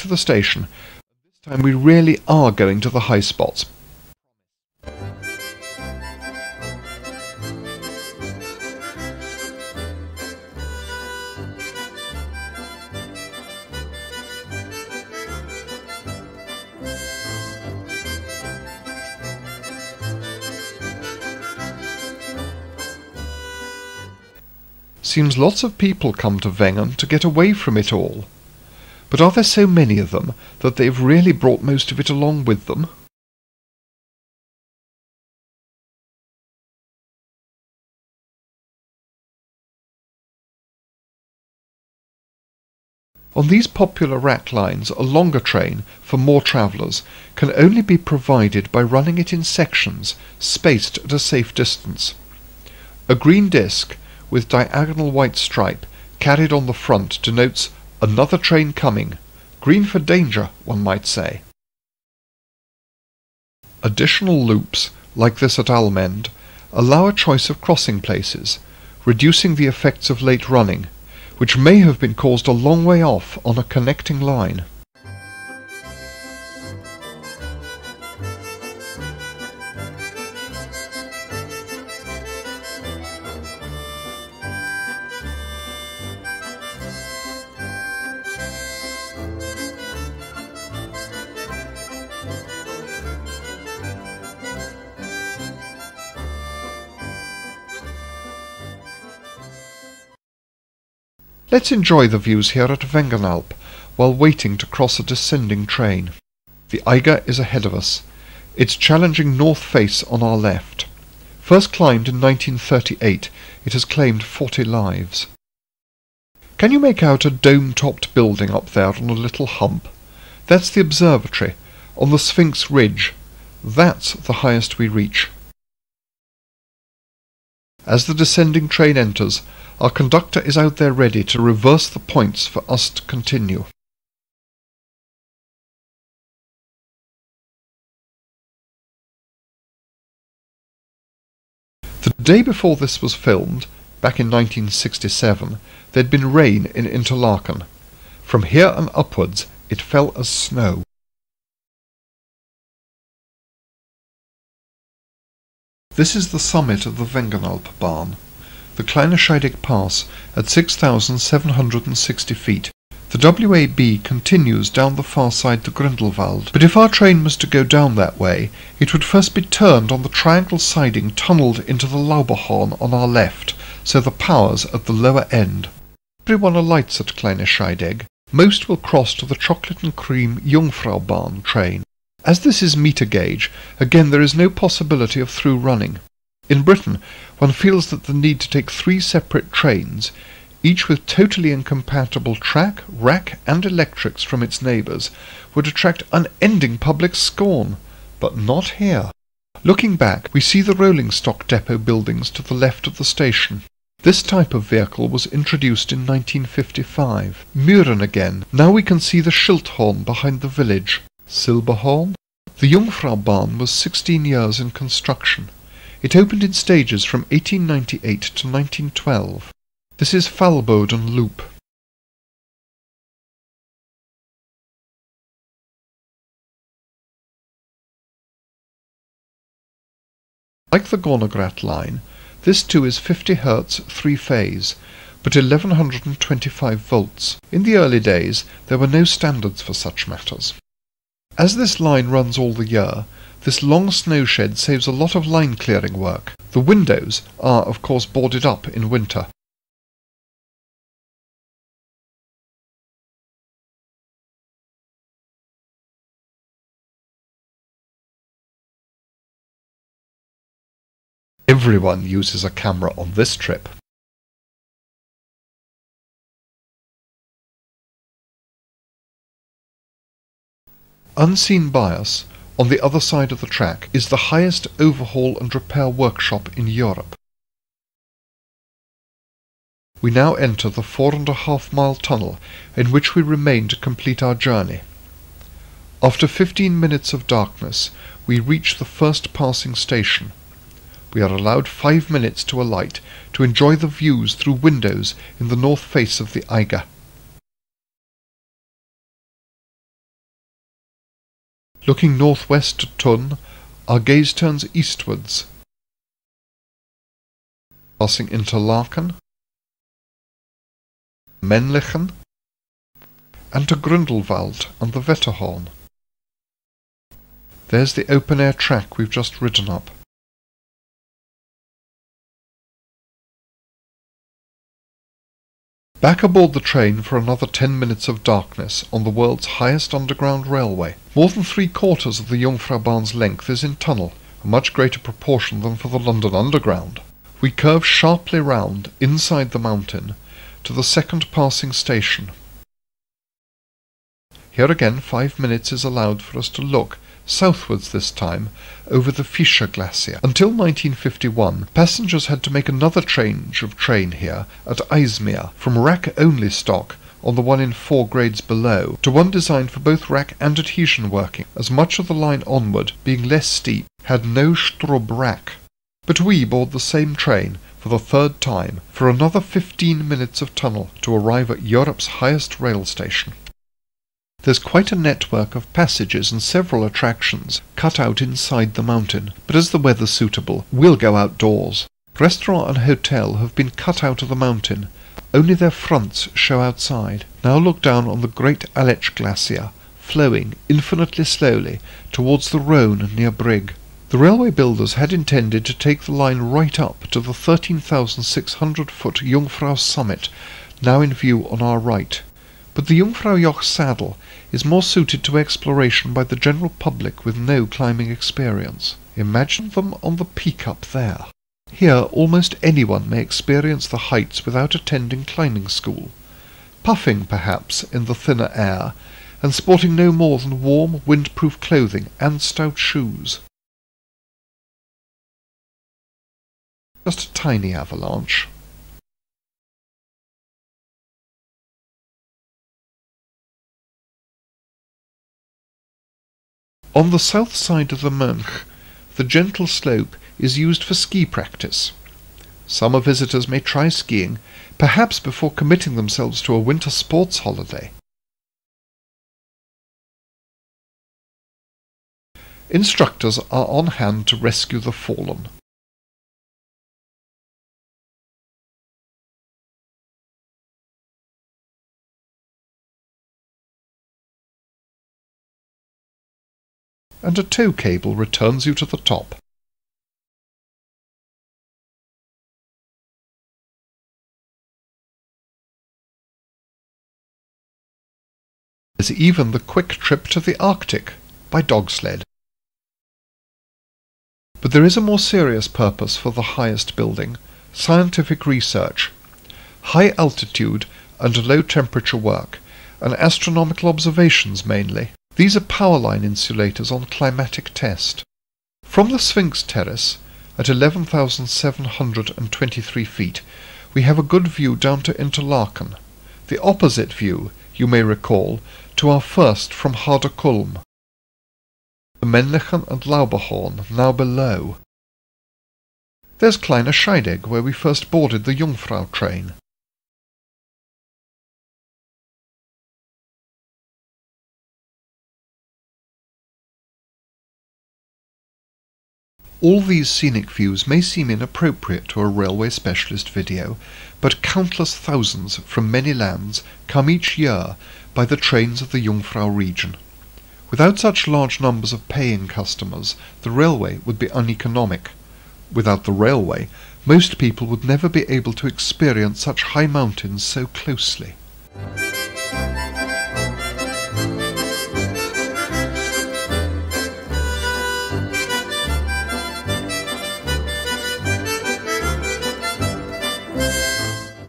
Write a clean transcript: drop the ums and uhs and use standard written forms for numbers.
to the station. This time we really are going to the high spots. Seems lots of people come to Wangen to get away from it all. But are there so many of them that they've really brought most of it along with them? On these popular rack lines, a longer train, for more travellers, can only be provided by running it in sections, spaced at a safe distance. A green disc, with diagonal white stripe, carried on the front, denotes another train coming. Green for danger, one might say. Additional loops, like this at Almend, allow a choice of crossing places, reducing the effects of late running, which may have been caused a long way off on a connecting line. Let's enjoy the views here at Wangenalp while waiting to cross a descending train. The EIGER is ahead of us, its challenging north face on our left. First climbed in 1938, it has claimed 40 lives. Can you make out a dome-topped building up there on a little hump? That's the observatory, on the Sphinx Ridge. That's the highest we reach. As the descending train enters, our conductor is out there ready to reverse the points for us to continue. The day before this was filmed, back in 1967, there'd been rain in Interlaken. From here and upwards, it fell as snow. This is the summit of the Wangenalpbahn, the Kleine Scheidegg Pass at 6,760 feet. The WAB continues down the far side to Grindelwald, but if our train was to go down that way, it would first be turned on the triangle siding tunnelled into the Lauberhorn on our left, so the power's at the lower end. Everyone alights at Kleine Scheidegg. Most will cross to the chocolate and cream Jungfraubahn train. As this is meter gauge, again there is no possibility of through running. In Britain, one feels that the need to take 3 separate trains, each with totally incompatible track, rack and electrics from its neighbours, would attract unending public scorn. But not here. Looking back, we see the rolling stock depot buildings to the left of the station. This type of vehicle was introduced in 1955. Muren again. Now we can see the Schildhorn behind the village. Silberhorn? The Jungfraubahn was 16 years in construction. It opened in stages from 1898 to 1912. This is Fallboden Loop. Like the Gornergrat line, this too is 50 Hz 3-phase, but 1125 volts. In the early days, there were no standards for such matters. As this line runs all the year, this long snow shed saves a lot of line clearing work. The windows are, of course, boarded up in winter. Everyone uses a camera on this trip. Unseen by us, on the other side of the track, is the highest overhaul and repair workshop in Europe. We now enter the 4.5-mile tunnel in which we remain to complete our journey. After 15 minutes of darkness, we reach the first passing station. We are allowed 5 minutes to alight to enjoy the views through windows in the north face of the EIGER. Looking northwest to Thun, our gaze turns eastwards, passing Interlaken, Männlichen, and to Grindelwald and the Wetterhorn. There's the open-air track we've just ridden up. Back aboard the train for another 10 minutes of darkness on the world's highest underground railway. More than 3/4 of the Jungfraubahn's length is in tunnel, a much greater proportion than for the London Underground. We curve sharply round, inside the mountain, to the second passing station. Here again 5 minutes is allowed for us to look, southwards this time, over the Fischer Glacier. Until 1951, passengers had to make another change of train here at Eismeer, from rack-only stock on the one in 4 grades below, to one designed for both rack and adhesion working, as much of the line onward, being less steep, had no Strub rack. But we board the same train, for the 3rd time, for another 15 minutes of tunnel to arrive at Europe's highest rail station. There's quite a network of passages and several attractions cut out inside the mountain, but as the weather's suitable, we'll go outdoors. Restaurant and hotel have been cut out of the mountain, only their fronts show outside. Now look down on the great Aletsch Glacier, flowing infinitely slowly towards the Rhone near Brig. The railway builders had intended to take the line right up to the 13,600-foot Jungfrau summit, now in view on our right. But the Jungfraujoch saddle is more suited to exploration by the general public with no climbing experience. Imagine them on the peak up there. Here almost anyone may experience the heights without attending climbing school, puffing perhaps in the thinner air, and sporting no more than warm, windproof clothing and stout shoes. Just a tiny avalanche. On the south side of the Mönch, the gentle slope is used for ski practice. Summer visitors may try skiing, perhaps before committing themselves to a winter sports holiday. Instructors are on hand to rescue the fallen. And a tow cable returns you to the top. There's even the quick trip to the Arctic by dog sled. But there is a more serious purpose for the highest building: scientific research, high altitude and low temperature work, and astronomical observations mainly. These are power line insulators on climatic test. From the Sphinx Terrace, at 11,723 feet, we have a good view down to Interlaken, the opposite view, you may recall, to our first from Haderkulm. The Männlichen and Lauberhorn now below. There's Kleine Scheidegg, where we first boarded the Jungfrau train. All these scenic views may seem inappropriate to a railway specialist video, but countless thousands from many lands come each year by the trains of the Jungfrau region. Without such large numbers of paying customers, the railway would be uneconomic. Without the railway, most people would never be able to experience such high mountains so closely.